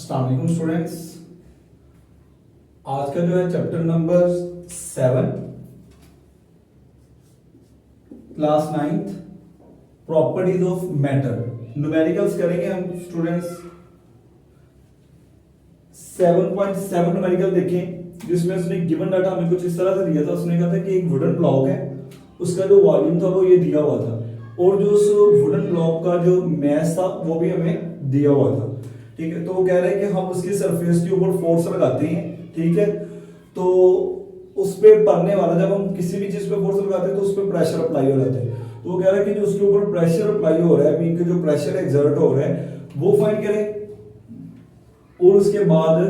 अस्सलाम वालेकुम स्टूडेंट्स। आज का जो है chapter number 7 class 9th properties of matter numericals करेंगे हम स्टूडेंट्स। 7.7 न्यूमेरिकल देखें जिसमें उसने गिवन डाटा हमें कुछ इस तरह से दिया था। उसने कहा था कि एक वुडन ब्लॉक है, उसका जो वॉल्यूम था वो ये दिया हुआ था और जो उस वुडन ब्लॉक का जो मैस था वो भी हमें दिया हुआ था। ठीक है, तो वो कह रहे हैं कि हम उसकी सरफेस के ऊपर फोर्स लगाते हैं। ठीक है, तो उस पे पड़ने वाला, जब हम किसी भी चीज पे फोर्स लगाते हैं तो उस पे प्रेशर अप्लाई हो जाता है। तो वो कह रहा है कि जो उसके ऊपर प्रेशर अप्लाई हो रहा है, मीन के जो प्रेशर एक्सर्ट हो रहा है वो फाइंड करें और उसके बाद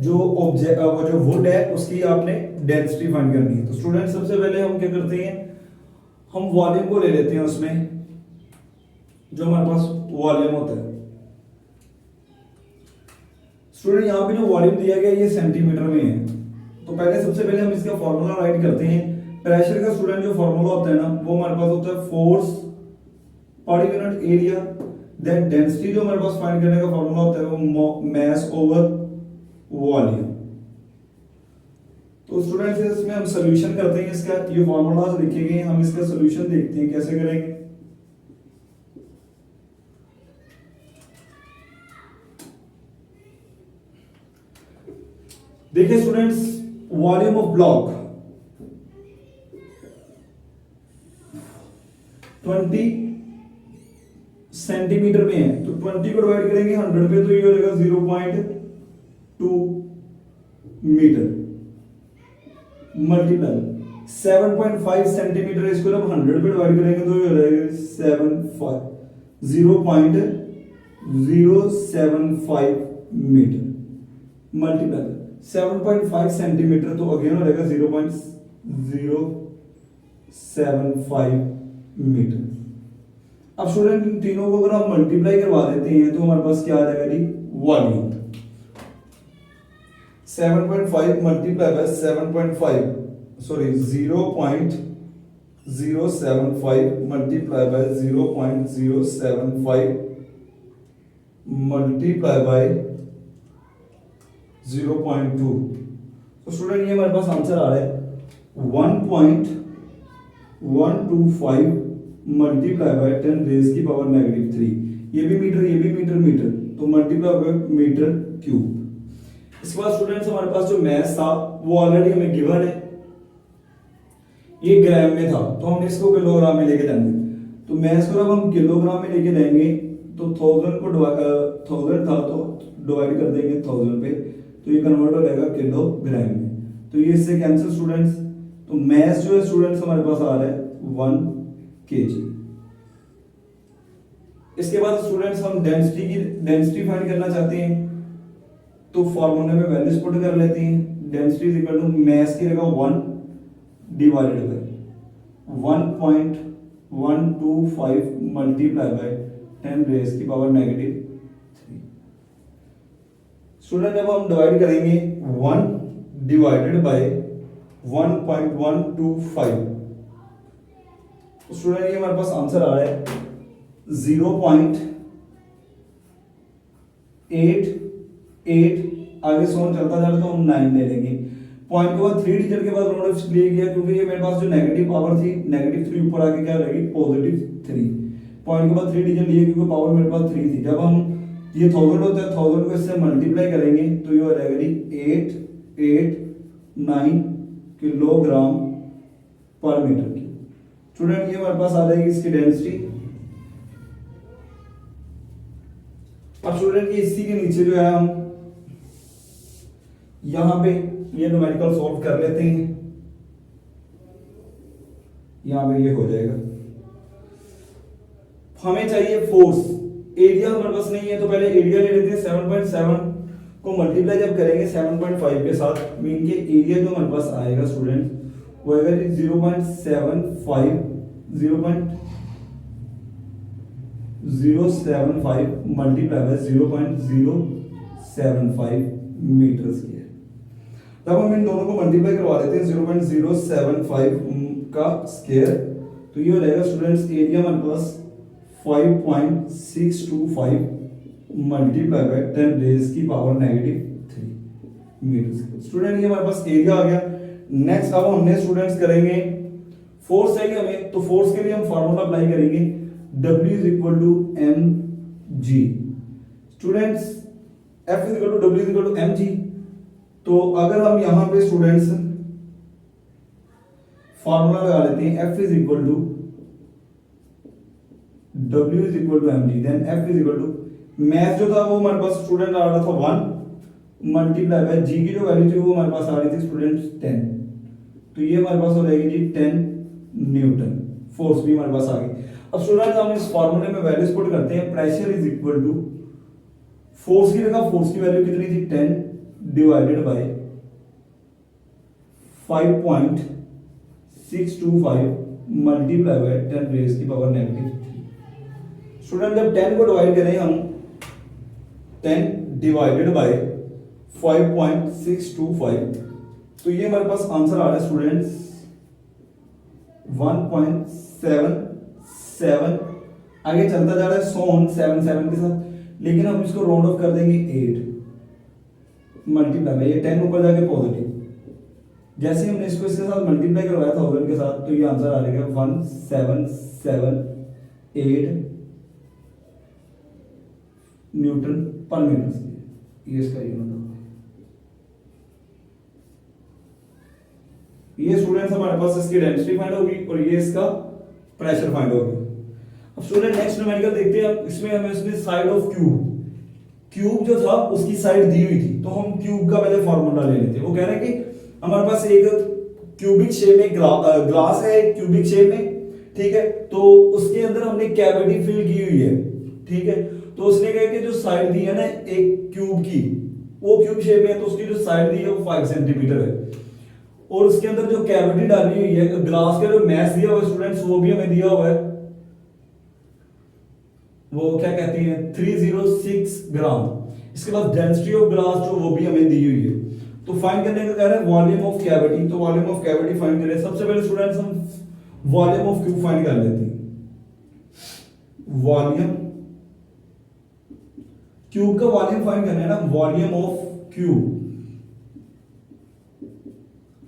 जो ऑब्जेक्ट वो जो वुड है उसकी आपने डेंसिटी फाइंड करनी है। तो स्टूडेंट सबसे पहले हम क्या करते हैं, हम वॉल्यूम को ले लेते हैं, उसमें जो हमारे पास वॉल्यूम होता है। स्टूडेंट यहाँ पे जो वॉल्यूम दिया गया ये सेंटीमीटर में है। तो पहले सबसे पहले हम इसका फॉर्मूला राइट करते हैं। प्रेशर का स्टूडेंट जो फॉर्मूला होता है ना वो हमारे पास होता है force per unit area. Then density जो हमारे पास फाइंड करने का फॉर्मूला होता है वो मास ओवर वॉल्यूम। तो स्टूडेंट्स इसमें हम सॉल्यूशन करते हैं, इसका ये फॉर्मूलाज लिखे गए हैं, हम इसका सॉल्यूशन देखते हैं कैसे करेंगे। देखिए students, volume of block 20 centimetre में है, तो 20 को डिवाइड करेंगे 100 पे तो ये हो जाएगा 0.2 मीटर मल्टीप्लाई 7.5 सेंटीमीटर। इसको जब 100 पे डिवाइड करेंगे तो ये हो जाएगा 0.075 मीटर मल्टीप्लाई 7.5 सेंटीमीटर, तो अगेन हो जाएगा 0.075 मीटर। अब स्टूडेंट इन तीनों को अगर हम मल्टीप्लाई करवा देते हैं तो हमारे पास क्या आ जाएगा जी, volume 7.5 multiply by 7.5 sorry 0.075 multiply by 0.075 multiply by 0.2। तो स्टूडेंट ये हमारे पास आंसर आ रहा है 1.125 मल्टीप्लाई बाय 10 रेज की पावर -3। ये भी मीटर, ये भी मीटर, मीटर तो मल्टीप्लाई बाय मीटर क्यूब। इसके बाद स्टूडेंट्स हमारे पास जो मैस था वो ऑलरेडी हमें गिवन है, ये ग्राम में था तो हम इसको किलोग्राम में लेके जाएंगे। तो मैस को जब हम किलोग्राम में लेके जाएंगे तो 1000 को 1000 था तो डिवाइड कर देंगे 1000 पे, तो ये कन्वर्ट हो जाएगा किलोग्राम में। तो ये इससे कैंसिल स्टूडेंट्स। तो मैस जो है स्टूडेंट्स हमारे पास आ रहा है 1 kg। इसके बाद स्टूडेंट्स हम डेंसिटी फाइंड करना चाहते हैं तो फॉर्मूले में वैल्यूज पुट कर लेते हैं। Density is equal to mass की जगह 1 divided by 1.125 multiply by 10 raise की पावर -3। स्टूडेंट जब हम डिवाइड करेंगे 1 डिवाइडेड बाय 1.125 तो स्टूडेंट ये हमारे पास आंसर आ रहा है 0.88। आगे सोन चलता जा रहा तो हम 9 ले लेंगे। पॉइंट के बाद 3 डिजिट के बाद उन्होंने लिए गया क्योंकि ये मेरे पास जो नेगेटिव पावर थी -3 ऊपर आके क्या रहेगी +3। पॉइंट के बाद 3 डिजिट लिए क्योंकि पावर मेरे पास 3 थी। जब हम ये 1000 होता है 1000 को इससे मल्टीप्लाई करेंगे तो ये हो जाएगा जी 889 किलोग्राम पर मीटर की। स्टूडेंट ये हमारे पास आ जाएगी इसकी डेंसिटी। अब स्टूडेंट ये इसी के नीचे जो है हम यहां पे ये न्यूमेरिकल सॉल्व कर लेते हैं। यहां पे ये हो जाएगा, हमें चाहिए फोर्स। एरिया हमारे पास नहीं है तो पहले एरिया ले लेते हैं। 7.7 को मल्टीप्लाई जब करेंगे 7.5 के साथ, मीन के एरिया जो हमारे पास आएगा स्टूडेंट वो आएगा 0.075 मल्टीप्लाई बाय 0.075 मीटर स्क्वायर। जब हम इन दोनों को मल्टीप्लाई करवा देते हैं 0.075 का स्क्वायर तो ये हो जाएगा स्टूडेंट्स एरिया हमारे पास 5.625 मल्टीप्लाई बाय 10 रेज की पावर -3 मीटर। स्टूडेंट ये हमारे पास एरिया आ गया। नेक्स्ट अब हमने स्टूडेंट्स करेंगे फोर्स चाहिए हमें, तो फोर्स के लिए हम फार्मूला अप्लाई करेंगे W is equal to M G. Students F is equal to W is equal to M G. तो अगर हम यहां पे स्टूडेंट्स फार्मूला लगा लेते हैं F is equal to W is equal to M G, then F is equal to mass जो था वो हमारे पास स्टूडेंट आ रहा था 1 मल्टीप्लाई बाय जी की जो वैल्यू थी वो हमारे पास आ रही थी स्टूडेंट्स 10। तो ये हमारे पास हो जाएगी जी 10 न्यूटन। फोर्स भी हमारे पास आ गई। अब स्टूडेंट्स हम इस फार्मूले में वैल्यूज पुट करते हैं। Pressure is equal to force की जगह फोर्स की वैल्यू कितनी थी 10 divided by 5.625 multiply by 10 raise की पावर -3। स्टूडेंट जब 10 को डिवाइड करें हम 10 डिवाइडेड बाय 5.625 तो ये हमारे पास आंसर आ रहा है स्टूडेंट्स 1.77। आगे चलता जा रहा है सोन 77 के साथ, लेकिन हम इसको राउंड ऑफ कर देंगे 8 मल्टीप्लाई में ये 10 ऊपर जाके पॉजिटिव। जैसे हमने इसको इसके साथ मल्टीप्लाई करवाया था 1000 के साथ, तो ये आंसर आ जाएगा 1778 न्यूटन पर मीटर। ये इसका यूनिट होगा। ये स्टूडेंट्स हमारे पास इसकी डेंसिटी फाइंड होगी और ये इसका प्रेशर फाइंड होगी। अब स्टूडेंट नेक्स्ट न्यूमेरिकल देखते हैं। इसमें हमें उसने साइड ऑफ क्यूब जो था उसकी साइड दी हुई थी, तो हम क्यूब का पहले फॉर्मूला ले लेते हैं। वो कह रहे हैं कि हमारे पास एक क्यूबिक शेप में ग्लास है, क्यूबिक शेप में, ठीक है। तो उसके अंदर हमने कैविटी फिल की हुई है, ठीक है। तो उसने कहा कि जो साइड दी है ना एक क्यूब की, वो क्यूब शेप में है, तो उसकी जो साइड दी है वो 5 सेंटीमीटर है। और उसके अंदर जो कैविटी डाली हुई है, ग्लास का जो मैस दिया हुआ है स्टूडेंट्स वो भी हमें दिया हुआ है, वो क्या कहते हैं 306 ग्राम। इसके बाद डेंसिटी ऑफ ग्लास जो वो भी हमें दी हुई है। तो फाइंड करने का कह रहा है वॉल्यूम ऑफ कैविटी। तो वॉल्यूम ऑफ कैविटी फाइंड करें। सबसे पहले स्टूडेंट्स हम वॉल्यूम ऑफ क्यूब फाइंड कर लेते हैं। वॉल्यूम क्यूब का वॉल्यूम फाइंड करना है ना, volume of cube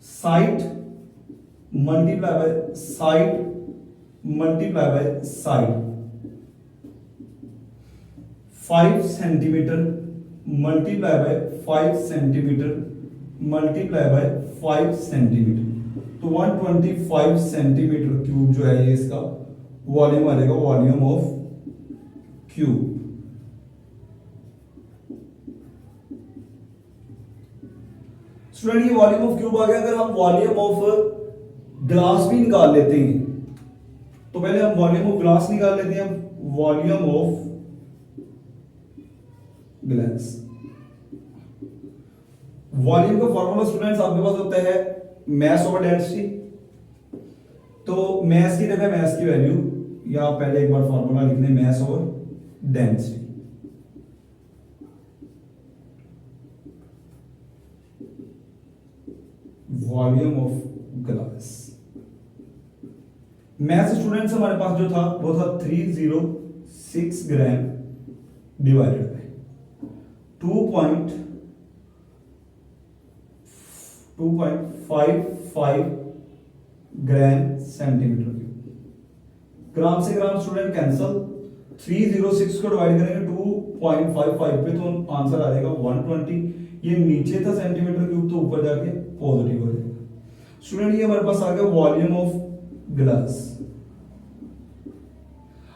side multiply by side multiply by side 5 centimetre multiply by 5 centimetre multiply by 5 centimetre. तो 125 सेंटीमीटर क्यूब जो है ये इसका वॉल्यूम आ जाएगा, वॉल्यूम ऑफ क्यूब। स्टूडेंट ये वॉल्यूम ऑफ क्यूब आ गया। अगर हम वॉल्यूम ऑफ ग्लास भी निकाल लेते हैं, तो पहले हम वॉल्यूम ऑफ ग्लास निकाल लेते हैं। वॉल्यूम ऑफ ग्लास, वॉल्यूम का फॉर्मूला स्टूडेंट्स आपके पास होता है मैस ओवर डेंसिटी। तो मैस की जगह मैस की वैल्यू, या पहले एक बार फॉर्मूला लिख लें mass over density. Volume of glass, mass students हमारे पास जो था वो था 306 gram divided by 2.55 gram centimetre cube. Gram से ग्राम स्टूडेंट कैंसल, 306 को डिवाइड करेंगे 2.55 पे तो आंसर आ जाएगा 120। ये नीचे था सेंटीमीटर क्यूब, तो ऊपर जाके पॉजिटिव हो जाएगा। स्टूडेंट ये हमारे पास आ गया वॉल्यूम ऑफ ग्लास।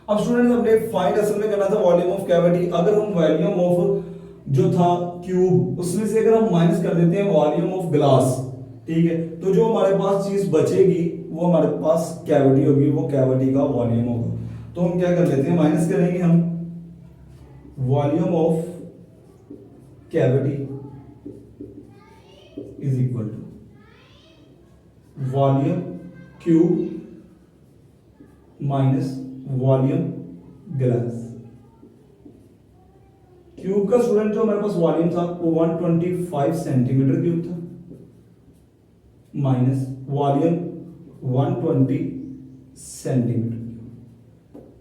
अब स्टूडेंट हमने फाइंड असल में करना था वॉल्यूम ऑफ कैविटी। अगर हम वॉल्यूम ऑफ जो था क्यूब उसमें से अगर हम माइनस कर देते हैं वॉल्यूम ऑफ ग्लास, ठीक है, तो जो हमारे पास चीज बचेगी वो हमारे पास कैविटी होगी, वो कैविटी का वॉल्यूम होगा। तो हम क्या कर लेते हैं, माइनस करेंगे हम volume of cavity is equal to volume cube minus volume glass. Cube का स्टूडेंट जो हमारे पास वॉल्यूम था वो 125 सेंटीमीटर क्यूब था, माइनस वॉल्यूम 120 सेंटीमीटर क्यूब।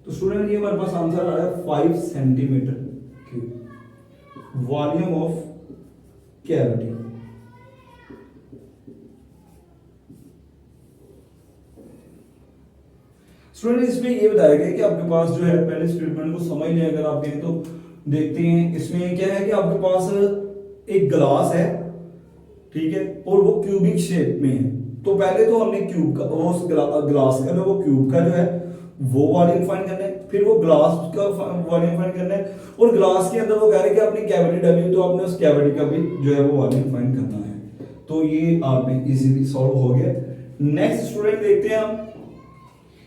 तो स्टूडेंट ये हमारे पास आंसर आ रहा है 5 centimetre cube. Volume of cavity. Student इसमें ये बताया गया कि आपके पास जो है, पहले स्टेटमेंट को समझ लें अगर आप कहें तो। देखते हैं इसमें क्या है कि आपके पास एक ग्लास है, ठीक है, और वो क्यूबिक शेप में है। तो पहले तो हमने क्यूब का, उस ग्लास का जो वो क्यूब का जो है वो वॉल्यूम फाइंड करना है, फिर वो ग्लास का वॉल्यूम फाइंड करना है, और ग्लास के अंदर वो कह रहे हैं कि अपनी कैविटी डाली, तो आपने उस कैविटी का भी जो है वो वॉल्यूम फाइंड करना है। तो ये आपने इजीली सॉल्व हो गया। नेक्स्ट स्टूडेंट देखते हैं हम,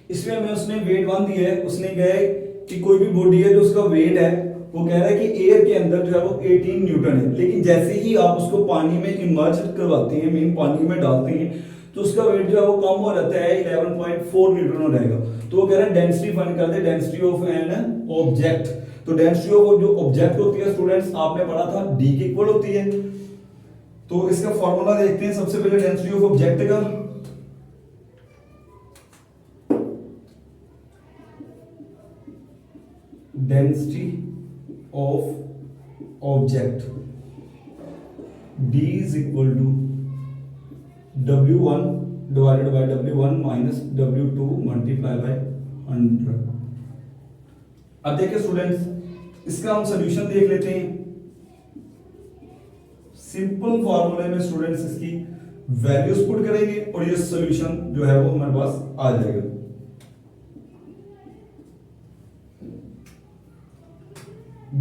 इसमें हमें उसने वेट 1 दिया है। उसने कहा है कि कोई भी बॉडी है जो उसका वेट है, वो कह रहा है कि एयर के अंदर जो है वो 18 न्यूटन है, लेकिन जैसे ही आप उसको पानी में इमर्ज करवाते हैं, मीन पानी में डालते हैं, तो उसका वेट जो है वो कम हो जाता है, 11.4 न्यूटन हो जाएगा। तो वो कह रहे हैं डेंसिटी फाइंड करते हैं, डेंसिटी ऑफ एन ऑब्जेक्ट। तो डेंसिटी ऑफ जो ऑब्जेक्ट होती है स्टूडेंट्स, आपने पढ़ा था डी के इक्वल होती है। तो इसका फॉर्मूला देखते हैं सबसे पहले डेंसिटी ऑफ ऑब्जेक्ट का। Density of object D is equal to W1 divided by W1 minus W2 multiply by 100। अब देखिए स्टूडेंट्स, इसका हम सॉल्यूशन देख लेते हैं। सिंपल फॉर्मूले में स्टूडेंट्स इसकी वैल्यूज पुट करेंगे और ये सॉल्यूशन जो है वो हमारे पास आ जाएगा।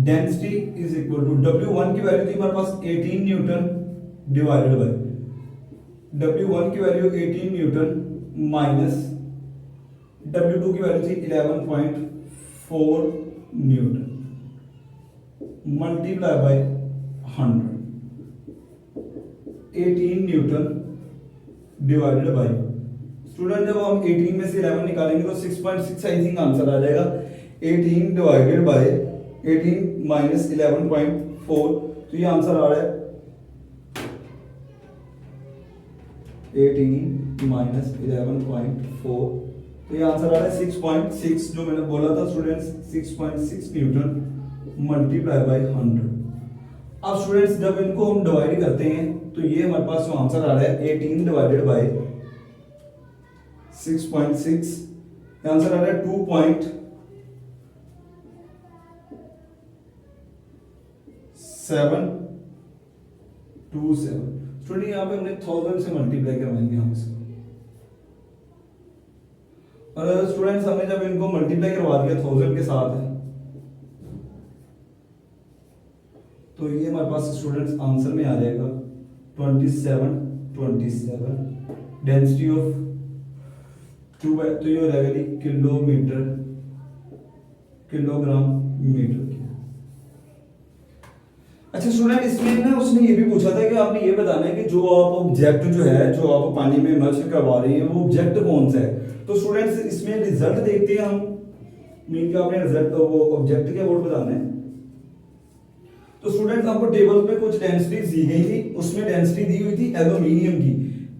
Density is equal to W1 की वैल्यू थी हमारे पास 18 न्यूटन डिवाइडेड बाय W1 की वैल्यू 18 न्यूटन माइनस W2 की वैल्यू थी 11.4 Newton multiply by 100। 18 Newton divided by, student जब हम 18 में से 11 निकालेंगे तो 6.6 आई थिंक आंसर आ जाएगा। 18 डिवाइडेड बाय 18 माइनस 11.4, तो ये आंसर आ रहा है 18 माइनस 11.4, तो ये आंसर आ रहा है 6.6, जो मैंने बोला था स्टूडेंट्स 6.6 न्यूटन मल्टीप्लाई बाय 100। अब स्टूडेंट्स जब इनको हम डिवाइड करते हैं तो ये हमारे पास जो आंसर आ रहा है 18 डिवाइडेड बाय 6.6, आंसर आ रहा है 2.7। स्टूडेंट यहाँ पे हमने 1000 से मल्टीप्लाई करवाएंगे हम इसको, और स्टूडेंट्स हमने जब इनको मल्टीप्लाई करवा दिया 1000 के साथ है, तो ये हमारे पास स्टूडेंट्स आंसर में आ जाएगा 27 डेंसिटी ऑफ 2 बाय, तो ये हो जाएगा किलोमीटर किलोग्राम मीटर। अच्छा स्टूडेंट, इसमें ना उसने ये भी पूछा था कि आपने ये बताना है कि जो आप ऑब्जेक्ट जो है, जो आप पानी में इमर्ज करवा रहे हैं, वो ऑब्जेक्ट कौन सा है। तो स्टूडेंट्स इसमें रिजल्ट देखते हैं हम, मीन कि आपने रिजल्ट वो ऑब्जेक्ट के वर्ड बताना है। तो स्टूडेंट्स आपको टेबल पे कुछ डेंसिटी दी गई थी, उसमें डेंसिटी दी हुई थी एल्यूमिनियम की।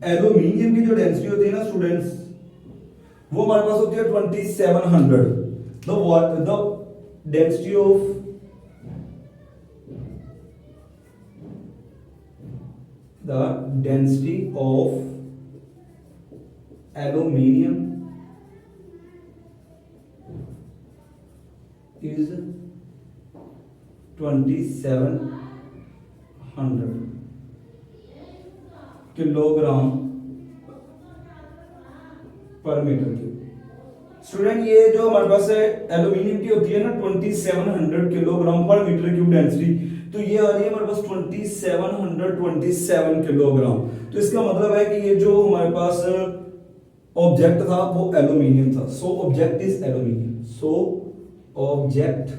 एल्यूमिनियम की जो डेंसिटी होती है ना स्टूडेंट्स, वो हमारे पास होती है 2700। The density of the density of aluminium is 2700 kilogram पर मीटर क्यूब। स्टूडेंट ये जो हमारे पास है एल्यूमिनियम की होती है ना 2700 किलोग्राम पर मीटर क्यूब डेंसिटी, तो ये आ रही है हमारे पास 2727 किलोग्राम। तो इसका मतलब है कि ये जो हमारे पास ऑब्जेक्ट था वो एल्यूमिनियम था। So object is aluminium, so object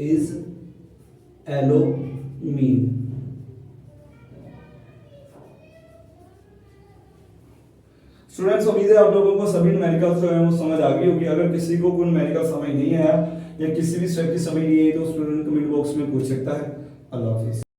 is aluminium. Students उम्मीद है आप लोगों को सभी न्यूमेरिकल्स जो है वो समझ आ गई होगी। अगर किसी को कोई न्यूमेरिकल समझ नहीं आया या किसी भी स्टेप की समझ नहीं आई तो स्टूडेंट कमेंट बॉक्स में पूछ सकता है। अल्लाह हाफिज।